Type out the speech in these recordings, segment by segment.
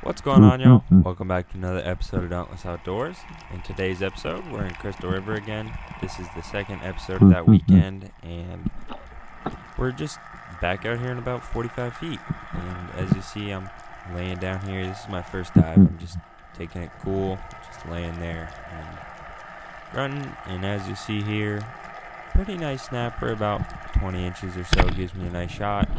What's going on, y'all? Welcome back to another episode of Dauntless Outdoors. In today's episode, we're in Crystal River again. This is the second episode of that weekend, and we're just back out here in about 45 feet. And as you see, I'm laying down here. This is my first dive. I'm just taking it cool, just laying there and grunting. And as you see here, pretty nice snapper, about 20 inches or so, gives me a nice shot.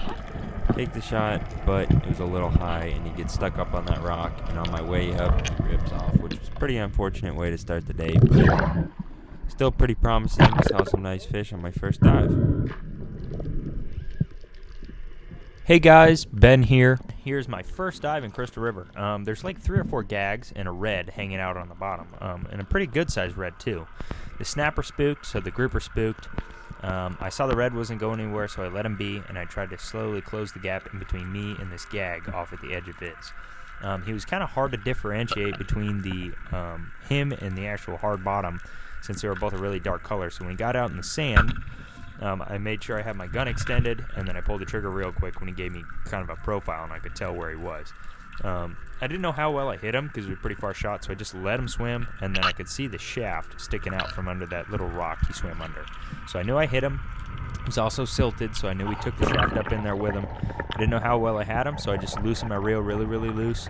Take the shot, but it was a little high, and he gets stuck up on that rock, and on my way up, he rips off, which was a pretty unfortunate way to start the day, but still pretty promising. Saw some nice fish on my first dive. Hey guys, Ben here. Here's my first dive in Crystal River. There's like 3 or 4 gags and a red hanging out on the bottom, and a pretty good sized red too. The snapper spooked, so the grouper spooked. I saw the red wasn't going anywhere, so I let him be, and I tried to slowly close the gap in between me and this gag off at the edge of his. He was kind of hard to differentiate between him and the actual hard bottom, since they were both a really dark color. So when he got out in the sand, I made sure I had my gun extended, and then I pulled the trigger real quick when he gave me kind of a profile, and I could tell where he was. I didn't know how well I hit him because it was a pretty far shot, so I just let him swim, and then I could see the shaft sticking out from under that little rock he swam under. So I knew I hit him. He was also silted, so I knew he took the shaft up in there with him. I didn't know how well I had him, so I just loosened my reel really, really loose,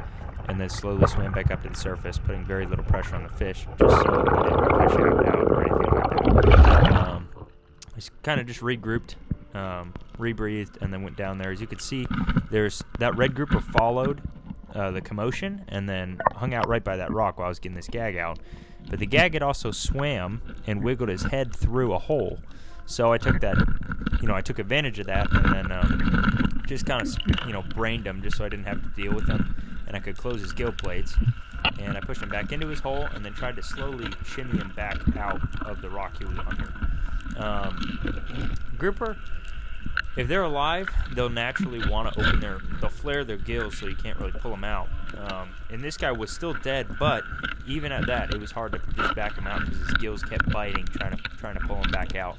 and then slowly swam back up to the surface, putting very little pressure on the fish, just so I didn't rip my shaft out or anything like that. I kind of just regrouped, rebreathed, and then went down there. As you could see, there's that red grouper followed the commotion and then hung out right by that rock while I was getting this gag out. But the gag had also swam and wiggled his head through a hole. So I took that, I took advantage of that, and then just kind of, brained him just so I didn't have to deal with him, and I could close his gill plates. And I pushed him back into his hole and then tried to slowly shimmy him back out of the rock he was under. Grouper, if they're alive, they'll naturally want to they'll flare their gills so you can't really pull them out. And this guy was still dead, but even at that, it was hard to just back him out because his gills kept biting, trying to pull him back out.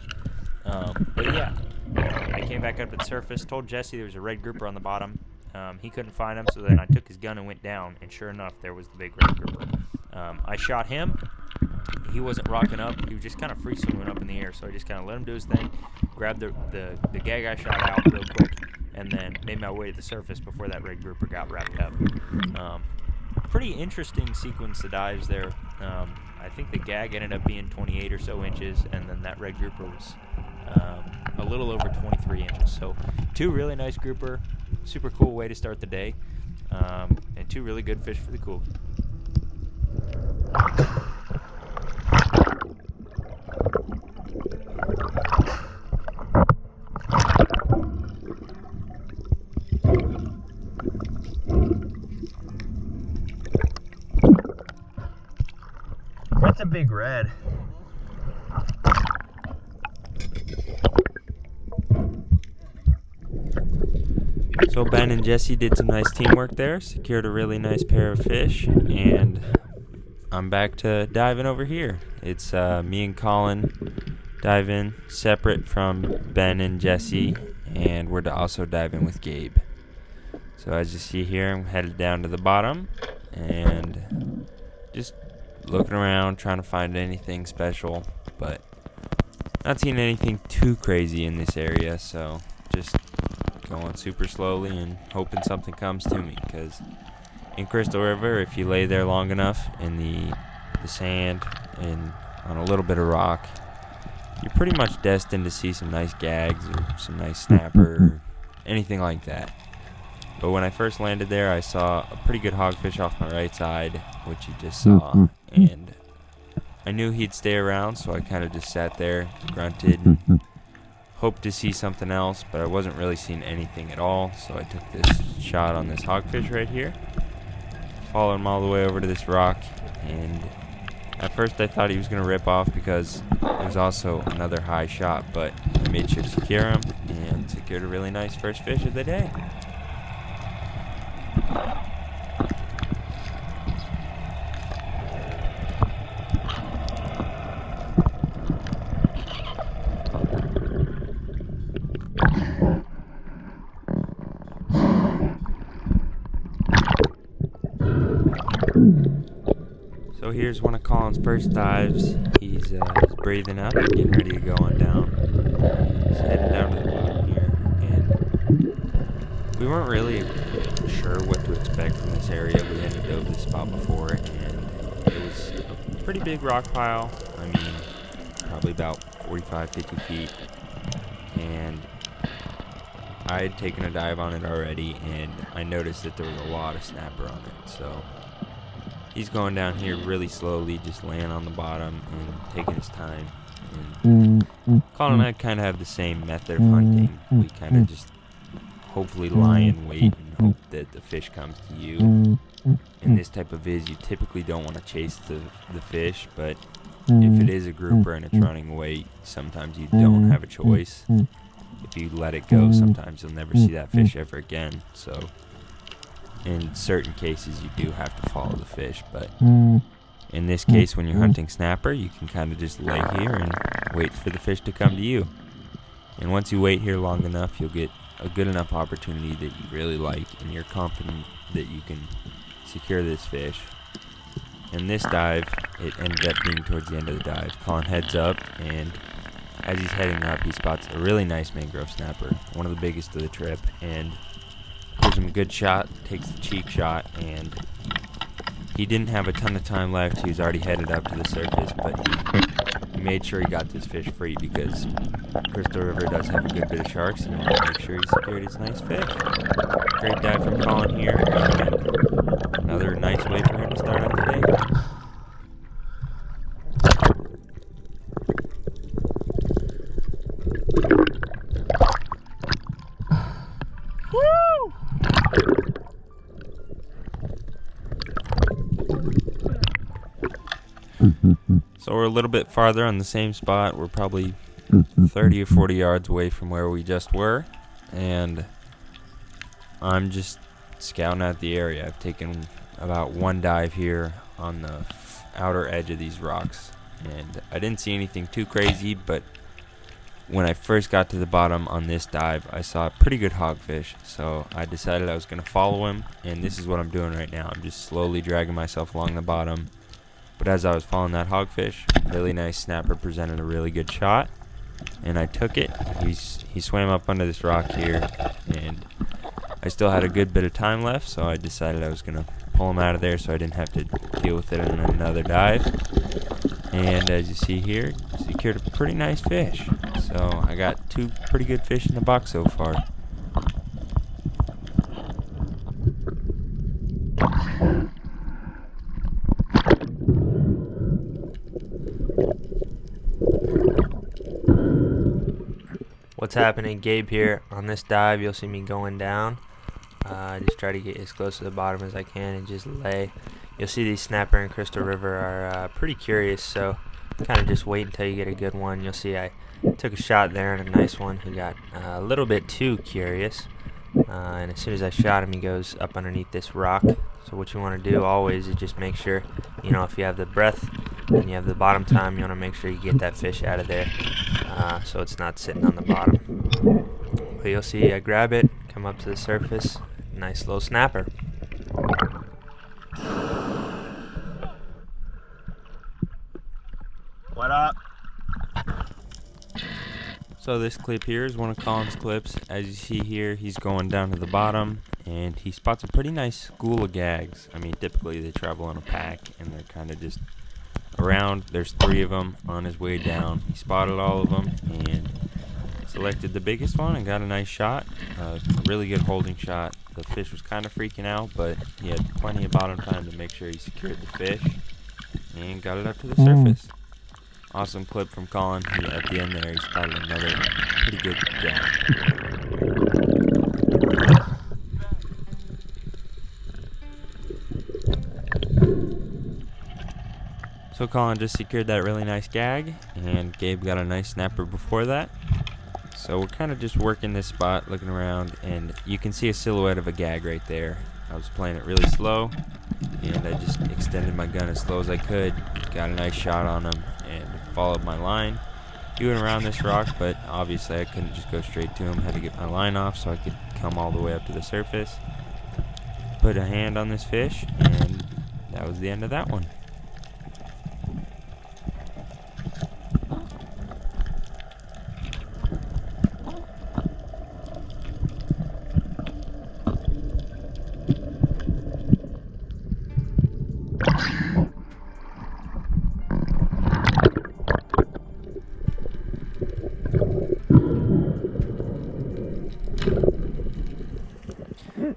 But yeah, I came back up to the surface, told Jesse there was a red grouper on the bottom. He couldn't find him, so then I took his gun and went down, and sure enough, there was the big red grouper. I shot him. He wasn't rocking up. He was just kind of free swimming up in the air, so I just kind of let him do his thing, grabbed the gag I shot out real quick, and then made my way to the surface before that red grouper got wrapped up. Pretty interesting sequence of dives there. I think the gag ended up being 28 or so inches, and then that red grouper was a little over 23 inches. So 2 really nice grouper, super cool way to start the day, and 2 really good fish for the cool. That's a big red. So Ben and Jesse did some nice teamwork there, secured a really nice pair of fish, and I'm back to diving over here. It's me and Colin diving separate from Ben and Jesse, and we're also diving with Gabe. So as you see here, I'm headed down to the bottom and just looking around, trying to find anything special, but not seeing anything too crazy in this area, so just going super slowly and hoping something comes to me, because in Crystal River, if you lay there long enough in the sand and on a little bit of rock, you're pretty much destined to see some nice gags or some nice snapper or anything like that. But when I first landed there, I saw a pretty good hogfish off my right side, which you just saw, and I knew he'd stay around, so I kind of just sat there, grunted, and hoped to see something else, but I wasn't really seeing anything at all, so I took this shot on this hogfish right here, followed him all the way over to this rock, and at first I thought he was going to rip off because it was also another high shot, but I made sure to secure him and secured a really nice first fish of the day. So here's one of Colin's first dives. He's breathing up and getting ready to go on down. He's heading down to the bottom here, and we weren't really sure what to expect from this area. We hadn't dove this spot before, and it was a pretty big rock pile. I mean, probably about 45, 50 feet, and I had taken a dive on it already, and I noticed that there was a lot of snapper on it, so he's going down here really slowly, just laying on the bottom and taking his time. And Colin and I kind of have the same method of hunting. We kind of just hopefully lie in wait and hope that the fish comes to you. In this type of viz, you typically don't want to chase the fish, but if it is a grouper and it's running away, sometimes you don't have a choice. If you let it go, sometimes you'll never see that fish ever again. So in certain cases, you do have to follow the fish, but in this case, when you're hunting snapper, you can kind of just lay here and wait for the fish to come to you. And once you wait here long enough, you'll get a good enough opportunity that you really like, and you're confident that you can secure this fish. In this dive, it ended up being towards the end of the dive. Colin heads up, and as he's heading up, he spots a really nice mangrove snapper, one of the biggest of the trip, and gives him a good shot, takes the cheek shot, and he didn't have a ton of time left. He was already headed up to the surface, but he made sure he got this fish free because Crystal River does have a good bit of sharks, and he wanted to make sure he secured his nice fish. Great dive from Colin here, and another nice way for him to start out the day. So we're a little bit farther on the same spot. We're probably 30 or 40 yards away from where we just were, and I'm just scouting out the area. I've taken about one dive here on the outer edge of these rocks, and I didn't see anything too crazy, but when I first got to the bottom on this dive, I saw a pretty good hogfish, so I decided I was going to follow him, and this is what I'm doing right now. I'm just slowly dragging myself along the bottom. But as I was following that hogfish, really nice snapper presented a really good shot, and I took it. He swam up under this rock here, and I still had a good bit of time left, so I decided I was going to pull him out of there so I didn't have to deal with it in another dive. And as you see here, secured a pretty nice fish. So I got two pretty good fish in the box so far. What's happening? Gabe here. On this dive, you'll see me going down. I just try to get as close to the bottom as I can and just lay. You'll see these snapper in Crystal River are pretty curious, so kind of just wait until you get a good one. You'll see I took a shot there and a nice one. He got a little bit too curious, and as soon as I shot him, he goes up underneath this rock. So what you want to do always is just make sure, you know, if you have the breath and you have the bottom time, you want to make sure you get that fish out of there so it's not sitting on the bottom. But you'll see I grab it, come up to the surface, nice little snapper. What up? So this clip here is one of Colin's clips. As you see here, he's going down to the bottom, and he spots a pretty nice school of gags. I mean, typically they travel in a pack, and they're kind of just around. There's 3 of them on his way down. He spotted all of them and selected the biggest one and got a nice shot, a really good holding shot. The fish was kind of freaking out, but he had plenty of bottom time to make sure he secured the fish and got it up to the surface. Awesome clip from Colin. At the end there, he spotted another pretty good gag. So Colin just secured that really nice gag, and Gabe got a nice snapper before that. So we're kind of just working this spot, looking around, and you can see a silhouette of a gag right there. I was playing it really slow, and I just extended my gun as slow as I could, got a nice shot on him, and followed my line. He went around this rock, but obviously I couldn't just go straight to him. Had to get my line off so I could come all the way up to the surface. Put a hand on this fish, and that was the end of that one.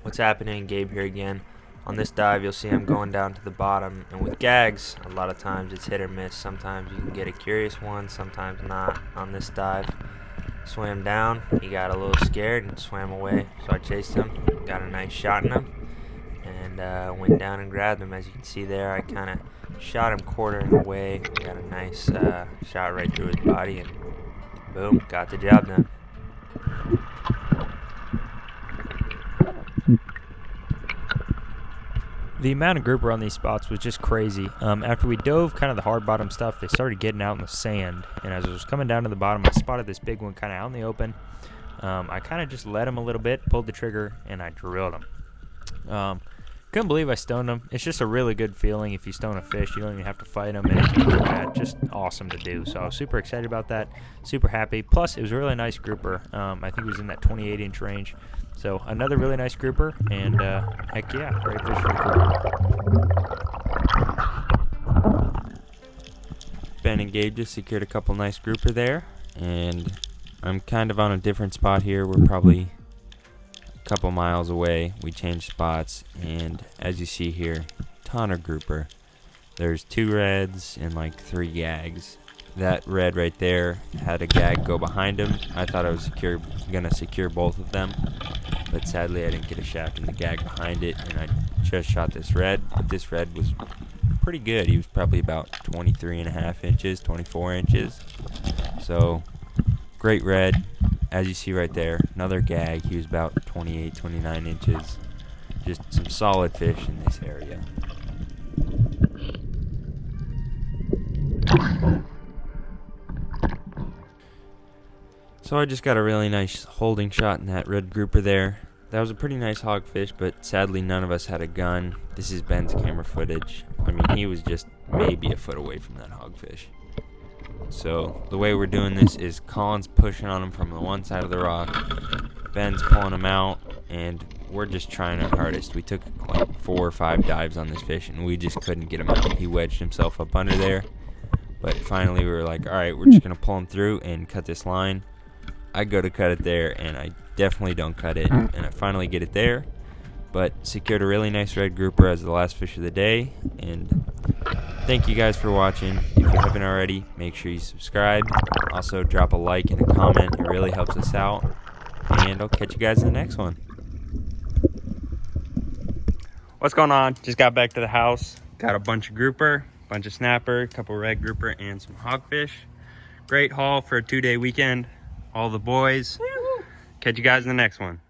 What's happening? Gabe here again. On this dive, you'll see I'm going down to the bottom, and with gags, a lot of times it's hit or miss. Sometimes you can get a curious one, sometimes not. On this dive, swam down, he got a little scared and swam away, so I chased him, got a nice shot in him, and went down and grabbed him. As you can see there, I kind of shot him quartering away, got a nice shot right through his body, and boom, got the job done. The amount of grouper on these spots was just crazy. After we dove kind of the hard bottom stuff, they started getting out in the sand. And as I was coming down to the bottom, I spotted this big one kind of out in the open. I kind of just let him a little bit, pulled the trigger, and I drilled him. Couldn't believe I stoned him. It's just a really good feeling if you stone a fish. You don't even have to fight him. Anything like that. Just awesome to do. So I was super excited about that. Super happy. Plus, it was a really nice grouper. I think it was in that 28-inch range. So another really nice grouper, and heck yeah, great fish for the grouper. Ben and Gabe just secured a couple nice grouper there, and I'm kind of on a different spot here. We're probably a couple miles away. We changed spots, and as you see here, ton of grouper. There's 2 reds and like 3 gags. That red right there had a gag go behind him. I thought I was gonna secure both of them, but sadly I didn't get a shaft in the gag behind it, and I just shot this red. But this red was pretty good. He was probably about 23.5 inches, 24 inches. So great red. As you see right there, another gag. He was about 28, 29 inches. Just some solid fish in this area. So I just got a really nice holding shot in that red grouper there. That was a pretty nice hogfish, but sadly none of us had a gun. This is Ben's camera footage. I mean, he was just maybe a foot away from that hogfish. So the way we're doing this is Colin's pushing on him from the one side of the rock. Ben's pulling him out, and we're just trying our hardest. We took like 4 or 5 dives on this fish, and we just couldn't get him out. He wedged himself up under there. But finally we were like, all right, we're just going to pull him through and cut this line. I go to cut it there, and I definitely don't cut it, and I finally get it there, but secured a really nice red grouper as the last fish of the day. And thank you guys for watching. If you haven't already, make sure you subscribe. Also drop a like and a comment. It really helps us out, and I'll catch you guys in the next one. What's going on? Just got back to the house. Got a bunch of grouper, bunch of snapper, a couple red grouper, and some hogfish. Great haul for a 2-day weekend. All the boys. Catch you guys in the next one.